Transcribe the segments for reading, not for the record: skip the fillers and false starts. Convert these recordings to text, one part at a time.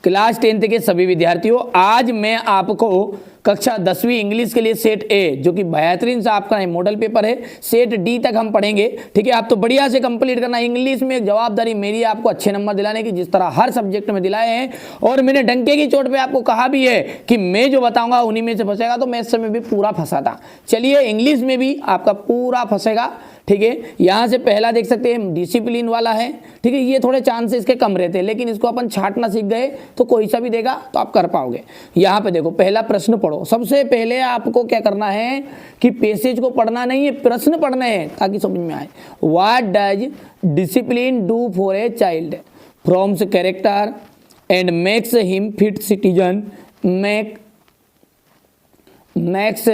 Class 10th के सभी विद्यार्थियों, आज मैं आपको कक्षा 10वीं इंग्लिश के लिए सेट ए, जो कि बेहतरीन सा आपका मॉडल पेपर है, सेट डी तक हम पढ़ेंगे। ठीक है, आप तो बढ़िया से कंप्लीट करना। इंग्लिश में एक जवाबदारी मेरी आपको अच्छे नंबर दिलाने की, जिस तरह हर सब्जेक्ट में दिलाए हैं। और मैंने डंके की चोट पे आपको कहा भी है कि मैं जो बताऊंगा उन्हीं में से फंसेगा, तो मैथ्स में भी पूरा फंसा था। चलिए, इंग्लिश में भी आपका पूरा फंसेगा। ठीक है, यहाँ से पहला देख सकते हैं, डिसिप्लिन वाला है। ठीक है, ये थोड़े चांसेस इसके कम रहते हैं, लेकिन इसको अपन छांटना सीख गए तो कोई सा भी देगा तो आप कर पाओगे। यहाँ पे देखो, पहला प्रश्न पढ़ो। सबसे पहले आपको क्या करना है कि पैसेज को पढ़ना नहीं है, प्रश्न पढ़ने हैं ताकि समझ में आए। What does discipline do for a child? Firms character and makes him fit citizen, max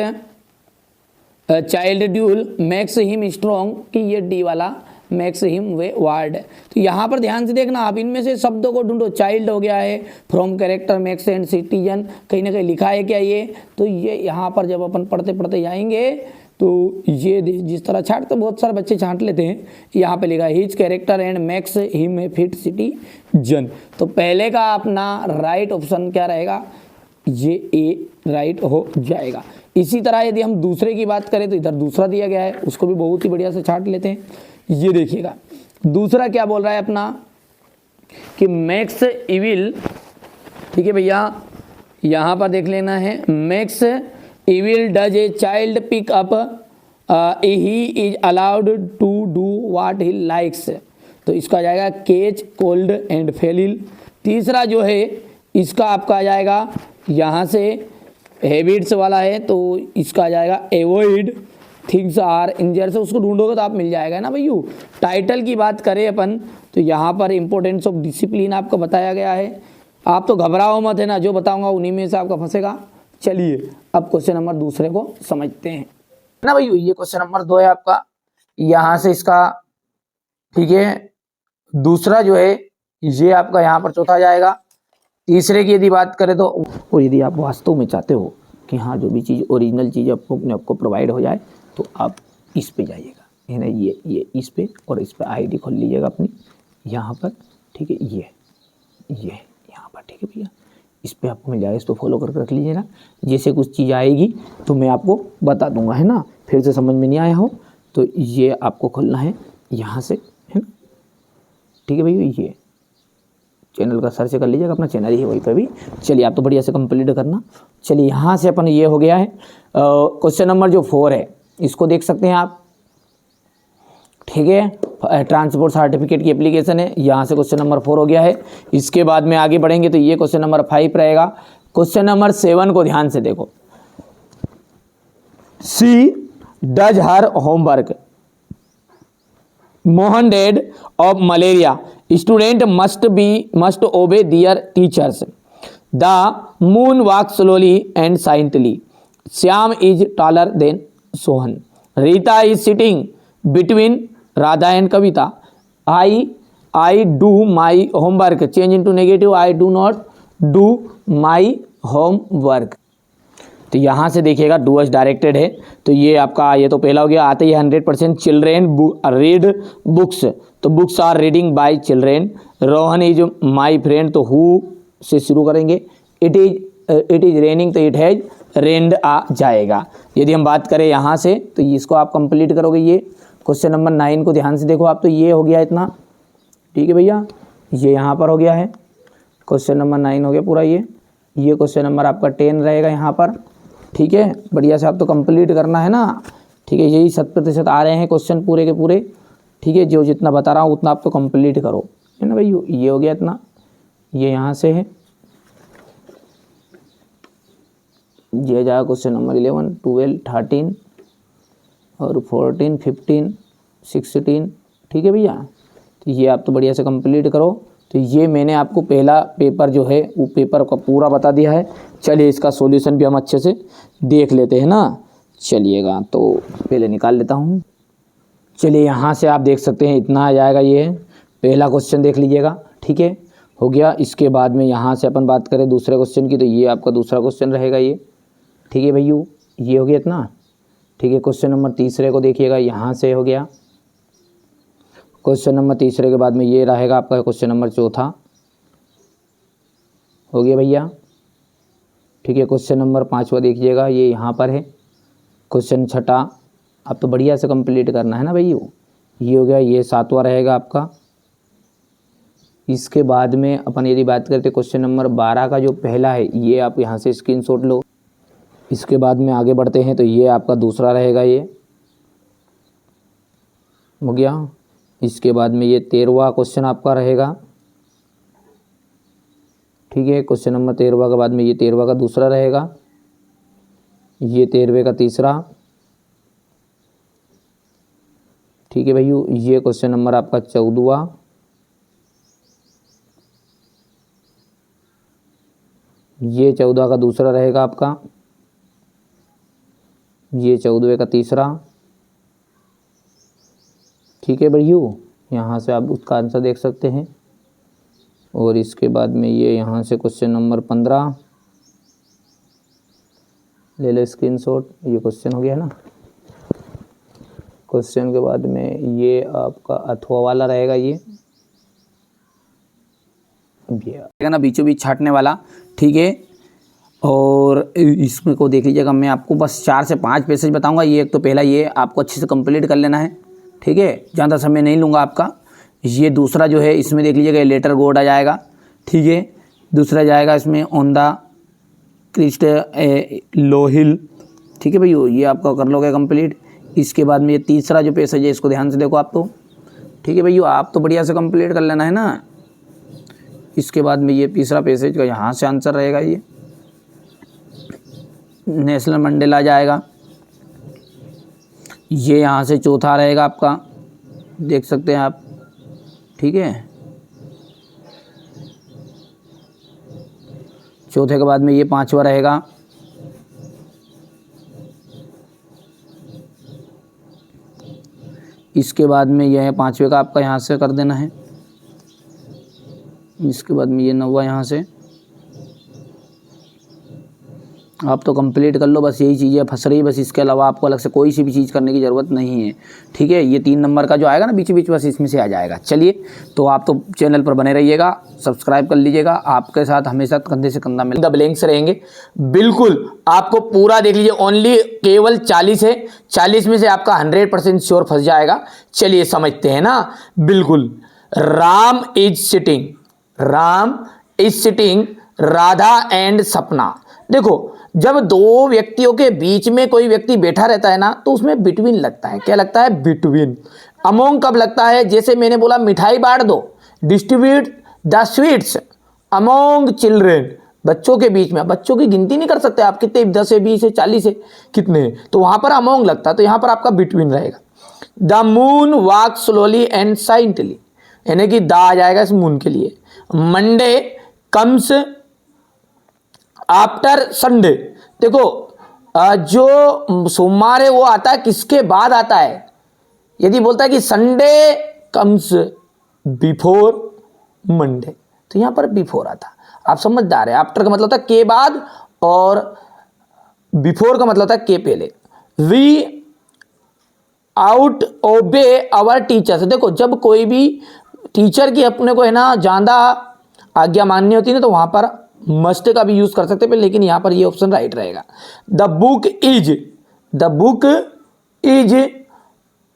child dual, max him strong, कि ये डी वाला मैक्स हिम वे वार्ड। तो यहाँ पर ध्यान से देखना, आप इनमें से शब्दों को ढूंढो। चाइल्ड हो गया है, from character, max and citizen, कहीं ना कहीं लिखा है क्या ये? तो ये यहाँ पर जब अपन पढ़ते पढ़ते जाएंगे तो ये जिस तरह छांटते, बहुत सारे बच्चे छांट लेते हैं, यहाँ पे लिखा है his character and max him a fit citizen. तो पहले का अपना राइट ऑप्शन क्या रहेगा? ये ए राइट हो जाएगा। इसी तरह यदि हम दूसरे की बात करें तो इधर दूसरा दिया गया है, उसको भी बहुत ही बढ़िया से छांट लेते हैं। ये देखिएगा, दूसरा क्या बोल रहा है अपना कि मैक्स इविल। ठीक है भैया, यहाँ पर देख लेना है, Max evil does a child pick up, he is allowed to do what he likes. तो इसका आ जाएगा केच, कोल्ड एंड फेलिल। तीसरा जो है इसका आपका आ जाएगा यहाँ से हैबिट्स वाला है, तो इसका आ जाएगा एवॉइड थिंग्स आर इंजर। से उसको ढूंढोगे तो आप मिल जाएगा ना भैया। टाइटल की बात करें अपन तो यहाँ पर इंपॉर्टेंस ऑफ डिसिप्लिन आपको बताया गया है। आप तो घबराओ मत, है ना, जो बताऊंगा उन्हीं में से आपका फंसेगा। चलिए अब क्वेश्चन नंबर दूसरे को समझते हैं ना भैया। ये क्वेश्चन नंबर 2 है आपका, यहाँ से इसका, ठीक है, दूसरा जो है ये आपका यहाँ पर चौथा जाएगा। तीसरे की यदि बात करें तो, और यदि आप वास्तव में चाहते हो कि हाँ जो भी चीज़ ओरिजिनल चीज़ आपको अपने आपको प्रोवाइड हो जाए तो आप इस पे जाइएगा, है ना, ये इस पे, और इस पे आईडी खोल लीजिएगा अपनी यहाँ पर। ठीक है, ये यहाँ पर, ठीक है भैया, इस पे आपको मिल जाएगा। इस पर फॉलो करके रख लीजिए ना, जैसे कुछ चीज़ आएगी तो मैं आपको बता दूंगा, है ना। फिर से समझ में नहीं आया हो तो ये आपको खोलना है यहाँ से, है ना। ठीक है भैया, ये चैनल का सर्च कर लीजिएगा, अपना चैनल ही है वहीं पे भी। चलिए, आप तो बढ़िया से कंप्लीट करना। चलिए, यहाँ से अपन ये हो गया है क्वेश्चन नंबर जो 4 है, इसको देख सकते हैं आप। ठीक है, ट्रांसपोर्ट सर्टिफिकेट की एप्लीकेशन है। यहाँ से क्वेश्चन नंबर 4 हो गया है। इसके बाद में आगे बढ़ेंगे तो ये क्वेश्चन नंबर 5 रहेगा। क्वेश्चन नंबर 7 को ध्यान से देखो। She does her homework, Mohan dead of malaria, student must obey their teachers, the moon walk slowly and silently, Shyam is taller than Sohan, Rita is sitting between Radha and Kavita, I do my homework, change into negative, I do not do my homework. तो यहाँ से देखिएगा doors directed है, तो ये आपका, ये तो पहला हो गया। आते ही 100% चिल्ड्रेन रीड बुक्स, तो books are reading by children. Rohan is my friend, तो हु से शुरू करेंगे। इट इज रेनिंग, तो इट हैज रेन्ड आ जाएगा। यदि हम बात करें यहाँ से तो इसको आप कंप्लीट करोगे। ये क्वेश्चन नंबर 9 को ध्यान से देखो आप, तो ये हो गया इतना, ठीक है भैया, ये यहाँ पर हो गया है। क्वेश्चन नंबर 9 हो गया पूरा। ये क्वेश्चन नंबर आपका 10 रहेगा यहाँ पर। ठीक है, बढ़िया से आप तो कंप्लीट करना है ना। ठीक है, यही 100% आ रहे हैं क्वेश्चन पूरे के पूरे। ठीक है, जो जितना बता रहा हूँ उतना आप तो कंप्लीट करो, है ना भाई। ये हो गया इतना, ये यहाँ से है। ये जाएगा क्वेश्चन नंबर 11, 12, 13 और 14, 15, 16। ठीक है भैया, तो ये आप तो बढ़िया से कंप्लीट करो। तो ये मैंने आपको पहला पेपर जो है वो पेपर का पूरा बता दिया है। चलिए, इसका सॉल्यूशन भी हम अच्छे से देख लेते हैं ना। चलिएगा, तो पहले निकाल लेता हूँ। चलिए, यहाँ से आप देख सकते हैं इतना आ जाएगा। ये है पहला क्वेश्चन, देख लीजिएगा। ठीक है, हो गया। इसके बाद में यहाँ से अपन बात करें दूसरे क्वेश्चन की, तो ये आपका दूसरा क्वेश्चन रहेगा ये। ठीक है भैया, ये हो गया इतना। ठीक है, क्वेश्चन नंबर तीसरे को देखिएगा, यहाँ से हो गया। क्वेश्चन नंबर तीसरे के बाद में ये रहेगा आपका क्वेश्चन नंबर चौथा। हो गया भैया। ठीक है, क्वेश्चन नंबर 5वां देखिएगा, ये यहाँ पर है। क्वेश्चन 6, आप तो बढ़िया से कंप्लीट करना है ना भैया। ये हो गया, ये 7वां रहेगा आपका। इसके बाद में अपन यदि बात करते क्वेश्चन नंबर 12 का जो पहला है, ये आप यहाँ से स्क्रीनशॉट लो। इसके बाद में आगे बढ़ते हैं तो ये आपका दूसरा रहेगा, ये हो गया। इसके बाद में ये 13वां क्वेश्चन आपका रहेगा। ठीक है, क्वेश्चन नंबर 13वां के बाद में ये 13वां का दूसरा रहेगा, ये 13वें का तीसरा। ठीक है भैया, ये क्वेश्चन नंबर आपका 14वां, ये 14 का दूसरा रहेगा आपका, ये 14वें का तीसरा। ठीक है भैया, यहाँ से आप उसका आंसर देख सकते हैं। और इसके बाद में ये यहाँ से क्वेश्चन नंबर 15 ले लो स्क्रीनशॉट, ये क्वेश्चन हो गया ना। क्वेश्चन के बाद में ये आपका अथवा वाला रहेगा, ये ना बीचों बीच छाटने वाला। ठीक है, और इसमें को देख लीजिएगा, मैं आपको बस 4 से 5 पैसेज बताऊंगा। ये एक तो पहला, ये आपको अच्छे से कंप्लीट कर लेना है। ठीक है, ज़्यादा समय नहीं लूँगा आपका। ये दूसरा जो है, इसमें देख लीजिएगा लेटर गोड आ जाएगा। ठीक है, दूसरा जाएगा इसमें ऑन द क्रिस्ट लो हिल। ठीक है भैया, ये आपका कर लोगे कंप्लीट। इसके बाद में ये तीसरा जो पैसेज है, इसको ध्यान से देखो आप तो। ठीक है भैया, आप तो बढ़िया से कंप्लीट कर लेना है ना। इसके बाद में ये तीसरा पैसेज का यहाँ से आंसर रहेगा, ये नेशनल मंडेला जाएगा। ये यहाँ से चौथा रहेगा आपका, देख सकते हैं आप। ठीक है, चौथे के बाद में ये 5वां रहेगा। इसके बाद में यह 5वें का आपका यहाँ से कर देना है। इसके बाद में ये 9वां यहाँ से आप तो कंप्लीट कर लो। बस यही चीज़ें फंस रही है, बस इसके अलावा आपको अलग से कोई सी भी चीज़ करने की ज़रूरत नहीं है। ठीक है, ये 3 नंबर का जो आएगा ना बीच बीच, बस इसमें से आ जाएगा। चलिए, तो आप तो चैनल पर बने रहिएगा, सब्सक्राइब कर लीजिएगा। आपके साथ हमेशा कंधे से कंधा मिलकर ब्लैंक्स रहेंगे। बिल्कुल आपको पूरा देख लीजिए, ओनली केवल 40 है। 40 में से आपका 100% श्योर फंस जाएगा। चलिए समझते हैं ना। बिल्कुल, Ram is sitting, Ram is sitting, Radha and सपना। देखो, जब 2 व्यक्तियों के बीच में कोई व्यक्ति बैठा रहता है ना, तो उसमें बिटवीन लगता है। क्या लगता है? बिटवीन। अमोंग कब लगता है? जैसे मैंने बोला मिठाई बांट दो, distribute the sweets among children, बच्चों के बीच में। बच्चों की गिनती नहीं कर सकते आप, कितने 10 है, 20 है, 40 है, कितने हैं, तो वहां पर अमोंग लगता है। तो यहां पर आपका बिटवीन रहेगा। The moon walk slowly and silently, यानी कि दा आ जाएगा इस मून के लिए। Monday comes after Sunday. देखो, जो सोमवार है वो आता है किसके बाद आता है? यदि बोलता है कि संडे कम्स बिफोर मंडे, तो यहां पर बिफोर आता। आप समझदार है। आफ्टर का मतलब था के बाद, और बिफोर का मतलब था के पहले। We ought obey our teachers. देखो, जब कोई भी टीचर की अपने को है ना ज्यादा आज्ञा माननी होती है ना, तो वहां पर मस्ट का भी यूज कर सकते हैं, लेकिन यहां पर ये ऑप्शन राइट रहेगा। The book is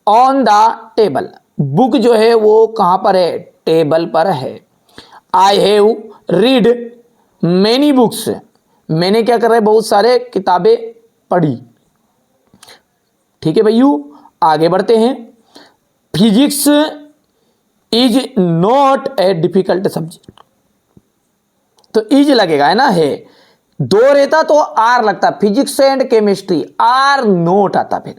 on the table. Book जो है वो कहां पर है? टेबल पर है। I have read many books, मैंने क्या कर रहा है? बहुत सारे किताबें पढ़ी। ठीक है भैया, आगे बढ़ते हैं। Physics is not a difficult subject, तो इज लगेगा है ना, है। 2 रहता तो आर लगता, physics and chemistry, are not आता फिर।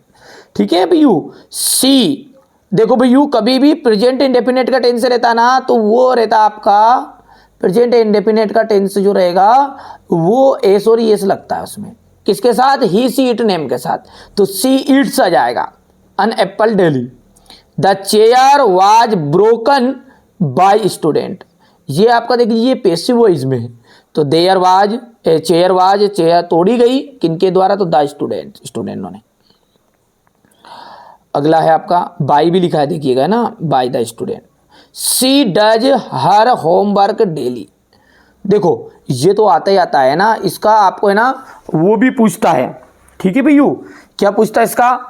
ठीक है भैया। सी, देखो भैया, कभी भी प्रेजेंट इंडेफिनेट का टेंस रहता ना, तो वो रहता आपका प्रेजेंट इंडेफिनेट का टेंस जो रहेगा वो एस और एस लगता है उसमें। किसके साथ? ही सी इट नेम के साथ। तो सी इट्स आ जाएगा, an apple daily. The chair was broken by student, ये आपका देख लीजिए पैसिव वॉइस में है। तो there was, chair was, chair तोड़ी गई किनके द्वारा? तो द स्टूडेंट, स्टूडेंटों ने। अगला है आपका बाय भी लिखा है, देखिएगा ना, by the student. She does her homework daily. देखो, ये तो आता ही आता है ना, इसका आपको है ना वो भी पूछता है, ठीक है भैया। क्या पूछता है इसका?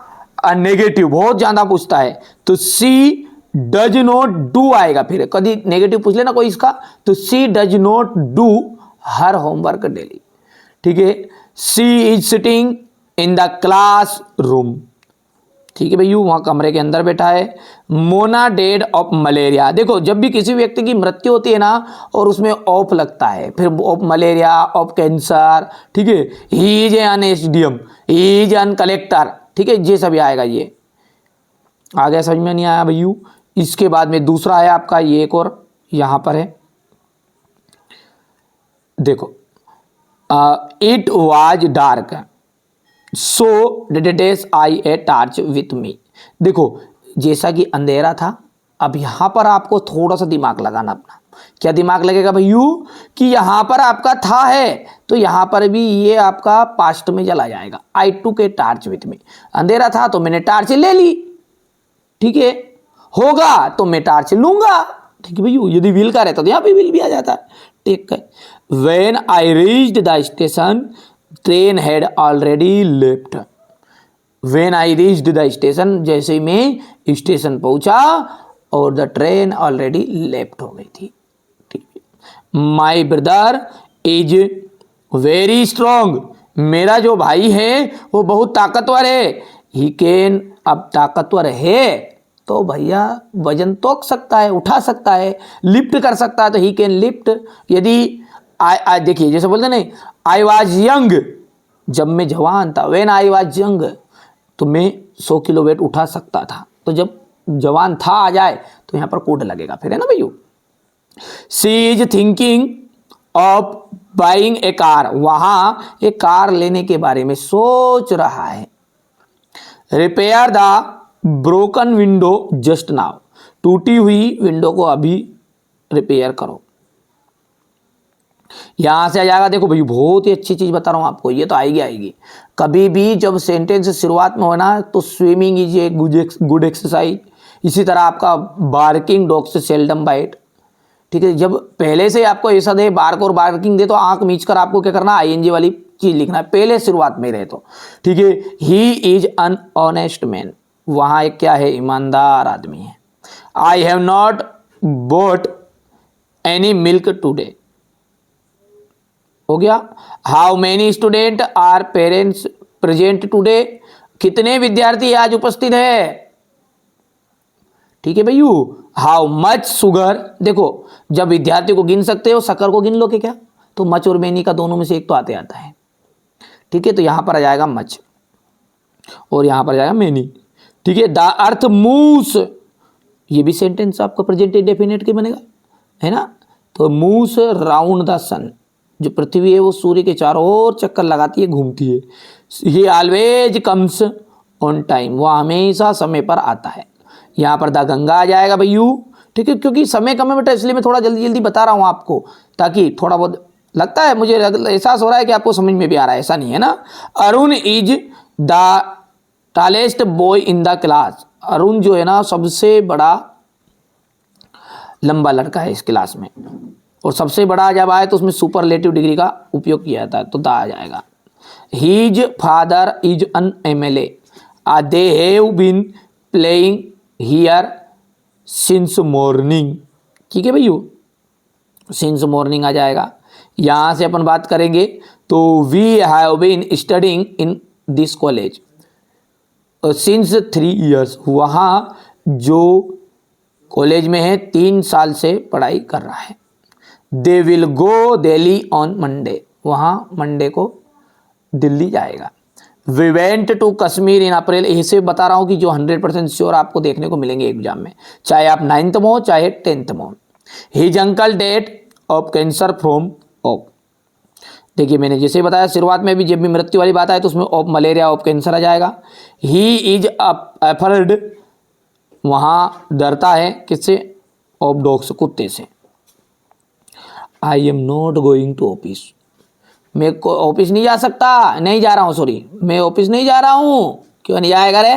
नेगेटिव बहुत ज्यादा पूछता है। तो सी डज नॉट डू आएगा, फिर कभी नेगेटिव पूछ लेना कोई इसका, तो she does not do her homework daily, ठीक है। She is sitting in the classroom, ठीक है भैया, वहां कमरे के अंदर बैठा है। मोना डेड ऑफ मलेरिया, देखो जब भी किसी व्यक्ति की मृत्यु होती है ना और उसमें ऑफ लगता है, फिर ऑफ मलेरिया, ऑफ कैंसर, ठीक है। He is an SDM, he is an collector, ठीक है, ये सभी आएगा। ये आ गया, समझ में नहीं आया भैया? इसके बाद में दूसरा है आपका ये एक और यहां पर है, देखो it was dark so did I A torch with me. देखो जैसा कि अंधेरा था, अब यहां पर आपको थोड़ा सा दिमाग लगाना अपना। क्या दिमाग लगेगा भैयू? कि यहां पर आपका था है तो यहां पर भी ये आपका पास्ट में चला जाएगा। आई टूक ए टार्च विथ मी, अंधेरा था तो मैंने टार्च ले ली, ठीक है। होगा तो मैं टार्च लूंगा, ठीक है भैयू। यदि विल का रहता तो यहां पे विल भी आ जाता है, ठीक है। When I reached the station train had already left. When I reached the station, जैसे ही मैं स्टेशन पहुंचा और द ट्रेन ऑलरेडी लेफ्ट हो गई थी, ठीक है। My brother is very strong, मेरा जो भाई है वो बहुत ताकतवर है। ही कैन, अब ताकतवर है तो भैया वजन तोक सकता है, उठा सकता है, लिफ्ट कर सकता है, तो ही कैन लिफ्ट। यदि आई देखिए जैसे बोलते नहीं, आई वॉज यंग, जब मैं जवान था, वेन आई वॉज यंग, तो मैं 100 किलो वेट उठा सकता था। तो जब जवान था आ जाए तो यहां पर कोड लगेगा फिर, है ना भैया। She is thinking of buying a car, वहां एक कार लेने के बारे में सोच रहा है। Repair the broken window just now, टूटी हुई विंडो को अभी रिपेयर करो। यहां से आ जाएगा, देखो भाई बहुत ही अच्छी चीज बता रहा हूं आपको, ये तो आएगी। कभी भी जब सेंटेंस शुरुआत में हो ना तो swimming is a good exercise, इसी तरह आपका बार्किंग डॉग्स सेल्डम बाइट, ठीक है। जब पहले से आपको ऐसा दे बार्क और बार्किंग दे तो आंख मीच कर आपको क्या करना, आईएनजी वाली चीज लिखना है पहले शुरुआत में रहे तो, ठीक है। He is an honest man, वहां एक क्या है, ईमानदार आदमी है। I have not bought any milk today, हो गया। How many student are parents present today, कितने विद्यार्थी आज उपस्थित है, ठीक है भैयू। हाउ मच शुगर, देखो जब विद्यार्थी को गिन सकते हो शक्कर को गिन लो के क्या, तो मच और मेनी का दोनों में से एक तो आते आता है, ठीक है। तो यहां पर आ जाएगा मच और यहां पर आ जाएगा मेनी, ठीक है। द अर्थ मूव्स, ये भी सेंटेंस आपका प्रेजेंट इंडेफिनिट के बनेगा, है ना। तो मूव्स राउंड द सन, जो पृथ्वी है वो सूर्य के चारों ओर चक्कर लगाती है, घूमती है। ही ऑलवेज कम्स ऑन टाइम, वह हमेशा समय पर आता है। यहाँ पर द गंगा आ जाएगा भैयू, ठीक है, क्योंकि समय कम है बेटा इसलिए मैं थोड़ा जल्दी जल्दी बता रहा हूँ आपको, ताकि थोड़ा बहुत लगता है मुझे एहसास हो रहा है कि आपको समझ में भी आ रहा है, ऐसा नहीं है ना। Arun is the tallest boy in the class, Arun जो है ना सबसे बड़ा लंबा लड़का है इस क्लास में, और सबसे बड़ा जब आए तो उसमें सुपरलेटिव डिग्री का उपयोग किया जाता है, तो दा आ जाएगा। His father is an MLA, they have been playing here since morning, ठीक है भैया, सिंस मॉर्निंग आ जाएगा। यहां से अपन बात करेंगे तो we have been studying in this college since 3 years, वहाँ जो कॉलेज में है 3 साल से पढ़ाई कर रहा है। They will go Delhi on Monday, वहाँ मंडे को दिल्ली जाएगा। वी वेंट टू कश्मीर इन अप्रैल, इसे बता रहा हूँ कि जो 100% श्योर आपको देखने को मिलेंगे एग्जाम में, चाहे आप 9th में हो चाहे 10th में हो। His uncle died of cancer from off, देखिए मैंने जैसे बताया शुरुआत में भी, जब भी मृत्यु वाली बात आए तो उसमें ऑफ मलेरिया ऑफ कैंसर आ जाएगा। ही इज अफर्ड, वहाँ डरता है किससे, ऑफ डॉग्स, कुत्ते से। I am not going to office, मैं ऑफिस नहीं जा सकता, नहीं जा रहा हूँ, सॉरी मैं ऑफिस नहीं जा रहा हूँ। क्यों नहीं जाएगा रे,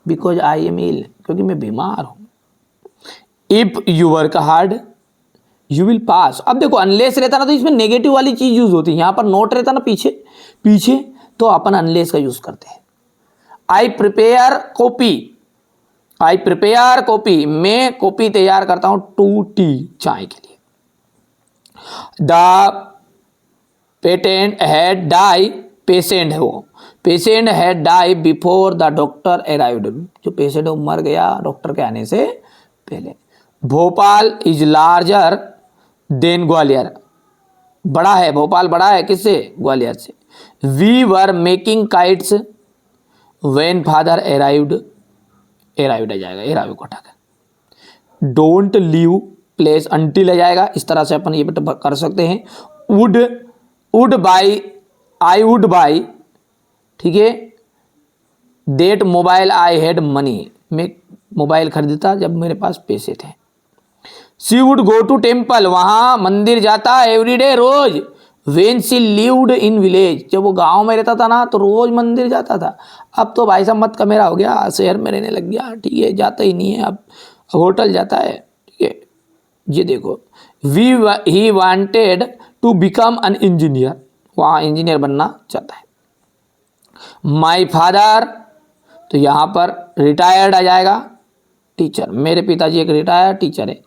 बिकॉज आई एम इल, क्योंकि मैं बीमार हूँ। If you work hard you will pass. अब देखो अनलेस रहता ना तो इसमें नेगेटिव वाली चीज यूज होती है, यहां पर नॉट रहता ना पीछे पीछे तो अपन अनलेस का यूज करते हैं। I prepare coffee, I prepare coffee, मैं कॉपी तैयार करता हूं टू टी, चाय के लिए। The patent had die, patient है वो, patient had die before the doctor arrived, जो पेशेंट है वो मर गया डॉक्टर के आने से पहले। Bhopal is larger than Gwalior, बड़ा है भोपाल, बड़ा है किससे, ग्वालियर से। We were making kites when father arrived, arrived आ जाएगा अराइव को हटाकर। डोंट लीव प्लेस अंटिल आ जाएगा, इस तरह से अपन ये कर सकते हैं। Would buy, I would buy, ठीक है। That mobile I had money, मैं मोबाइल खरीदता जब मेरे पास पैसे थे। She would go to temple, वहां मंदिर जाता एवरीडे, रोज। When she lived in village, जब वो गांव में रहता था ना तो रोज मंदिर जाता था। अब तो भाई साहब मत का मेरा हो गया, शहर में रहने लग गया, ठीक है, जाता ही नहीं है, अब होटल जाता है, ठीक है। ये देखो he wanted to become an engineer, वहाँ इंजीनियर बनना चाहता है। माई फादर, तो यहाँ पर रिटायर्ड आ जाएगा, टीचर, मेरे पिताजी एक रिटायर्ड टीचर है।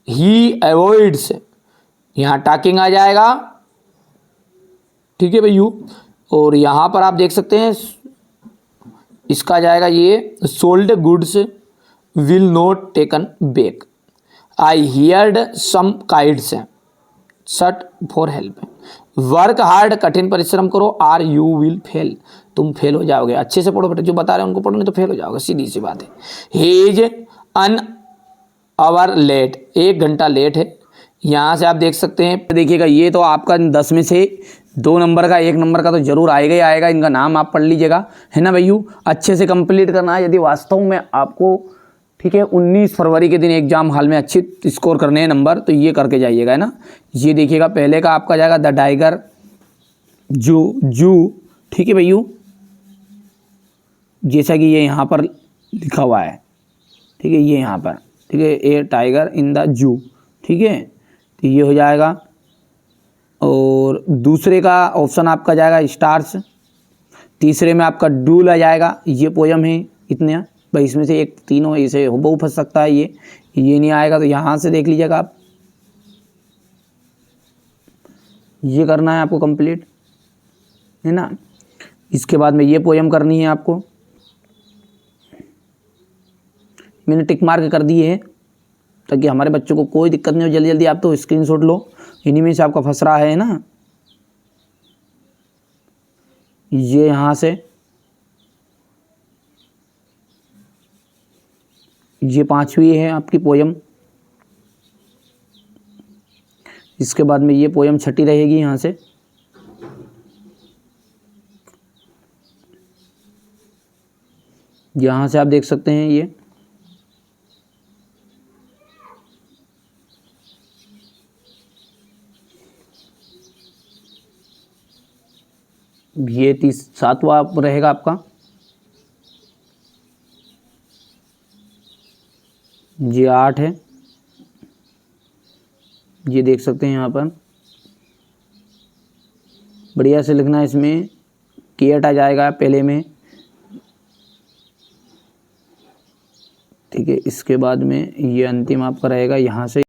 ही अवॉइड्स, यहाँ टॉकिंग आ जाएगा, ठीक है भैयू। और यहाँ पर आप देख सकते हैं इसका आ जाएगा ये, sold goods will not taken back. I heard some kites, shout for help. Work hard, कठिन परिश्रम करो, आर यू विल फेल, तुम फेल हो जाओगे। अच्छे से पढ़ो बेटा, जो बता रहे हैं उनको पढ़ो, नहीं तो फेल हो जाओगे, सीधी सी बात है। He is an hour late, 1 घंटा लेट है। यहाँ से आप देख सकते हैं, देखिएगा ये तो आपका 10 में से 2 नंबर का, 1 नंबर का तो जरूर आएगा ही आएगा। इनका नाम आप पढ़ लीजिएगा, है ना भैयू। अच्छे से कंप्लीट करना है, यदि वास्तव में आपको, ठीक है, 19 फरवरी के दिन एग्जाम हॉल में अच्छे स्कोर करने हैं नंबर, तो ये करके जाइएगा, है ना। ये देखिएगा पहले का आपका जाएगा द टाइगर जू, ठीक है भैयू, जैसा कि ये यहाँ पर लिखा हुआ है, ठीक है, ये यहाँ पर, ठीक है, ए टाइगर इन द जू, ठीक है, तो ये हो जाएगा। और दूसरे का ऑप्शन आपका जाएगा स्टार्स, तीसरे में आपका डूल आ जाएगा, ये पोयम है इतने भाई, इसमें से एक तीनों ऐसे हुबहू फंस सकता है, ये नहीं आएगा, तो यहाँ से देख लीजिएगा आप, ये करना है आपको कंप्लीट, है ना। इसके बाद में ये पोयम करनी है आपको, मैंने टिक मार्क कर दिए है ताकि हमारे बच्चों को कोई दिक्कत नहीं हो। जल्दी जल्दी आप तो स्क्रीनशॉट लो, इन्हीं में से आपका फंस रहा है ना। ये यहाँ से ये 5वीं है आपकी पोयम, इसके बाद में ये पोयम 6ठी रहेगी। यहाँ से यहाँ से आप देख सकते हैं ये 7वां रहेगा आपका, ये 8 है, ये देख सकते हैं यहाँ पर बढ़िया से लिखना है। इसमें केट आ जाएगा पहले में, ठीक है। इसके बाद में ये अंतिम आपका रहेगा यहाँ से